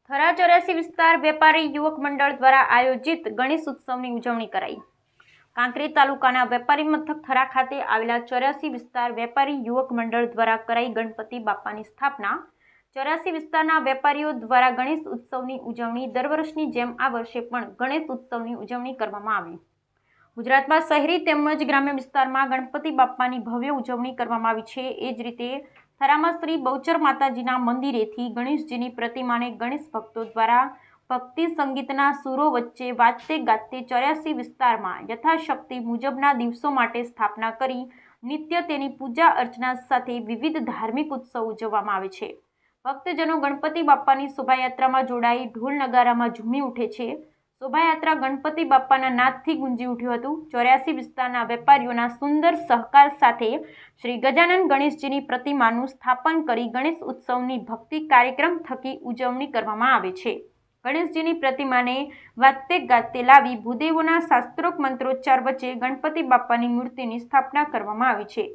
થરા 84 વિસ્તાર વેપારી યુવક મંડળ દ્વારા આયોજિત ગણેશ ઉત્સવની ઉજવણી કરાઈ। કાંકરેજ તાલુકાના વેપારી મથક થરા ખાતે આવેલા 84 વિસ્તાર વેપારી યુવક મંડળ દ્વારા કરાઈ ગણપતિ બાપાની સ્થાપના। 84 વિસ્તારના વેપારીઓ દ્વારા ગણેશ ઉત્સવની ઉજવણી દર વર્ષની જેમ આ વર્ષે પણ ગણેશ ઉત્સવની ઉજવણી કરવામાં આવી। ગુજરાતમાં શહેરી તેમજ ગ્રામ્ય વિસ્તારમાં ગણપતિ બાપાની ભવ્ય ઉજવણી કરવામાં આવી છે। એ જ રીતે થરામાં શ્રી બહુચર માતાજીના મંદિરેથી ગણેશજીની પ્રતિમાને ગણેશ ભક્તો દ્વારા ભક્તિ સંગીતના સુરો વચ્ચે વાજતે ગાજતે 84 વિસ્તારમાં યથાશક્તિ મુજબના દિવસો માટે સ્થાપના કરી નિત્ય તેની પૂજા અર્ચના સાથે વિવિધ ધાર્મિક ઉત્સવ ઉજવવામાં આવે છે। ભક્તજનો ગણપતિ બાપાની શોભાયાત્રામાં જોડાઈ ઢોલ નગારામાં ઝૂમી ઉઠે છે। શોભાયાત્રા ગણપતિ બાપાના નાદથી ગુંજી ઉઠ્યું હતું। 84 વિસ્તારના વેપારીઓના સુંદર સહકાર સાથે શ્રી ગજાનન ગણેશજીની પ્રતિમાનું સ્થાપન કરી ગણેશ ઉત્સવની ભક્તિ કાર્યક્રમ થકી ઉજવણી કરવામાં આવે છે। ગણેશજીની પ્રતિમાને વાજતે ગાજતે લાવી ભૂદેવોના શાસ્ત્રોક્ત મંત્રોચ્ચાર વચ્ચે ગણપતિ બાપાની મૂર્તિની સ્થાપના કરવામાં આવી છે।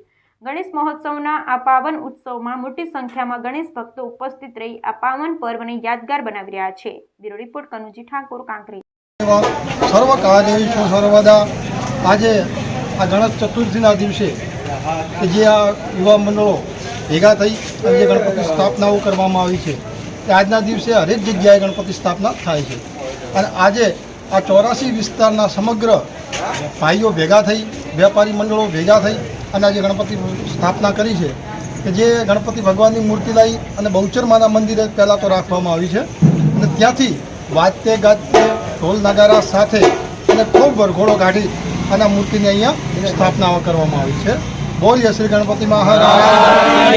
ગણેશ મહોત્સવના આ પાવન ઉત્સવમાં મોટી સંખ્યામાં ગણેશ ભક્તો ઉપસ્થિત રહી આ પાવન પર્વને યાદગાર બનાવી રહ્યા છે। Bureau report Kanuji Thakor, Kankrej. સર્વકાલેષુ સર્વદા આજે આ ગણેશ ચતુર્થીના દિવસે કે જે આ યુવા મંડળો ભેગા થઈ અને જે ગણપતિ સ્થાપનાઓ કરવામાં આવી છે તે આજના દિવસે હરેક જગ્યાએ ગણપતિ સ્થાપના થાય છે। અને આજે આ 84 વિસ્તારના સમગ્ર ભાઈઓ ભેગા થઈ વેપારી મંડળો ભેગા થઈ અને આજે ગણપતિ સ્થાપના કરી છે કે જે ગણપતિ ભગવાનની મૂર્તિ લાવી અને બહુચર માના મંદિરે પહેલાં તો રાખવામાં આવી છે અને ત્યાંથી વાજતે ગાજતે ઢોલ નગારા સાથે અને ખૂબ વરઘોડો કાઢી અને મૂર્તિની અહીંયા સ્થાપના કરવામાં આવી છે। બોલીએ શ્રી ગણપતિ મહારાજ।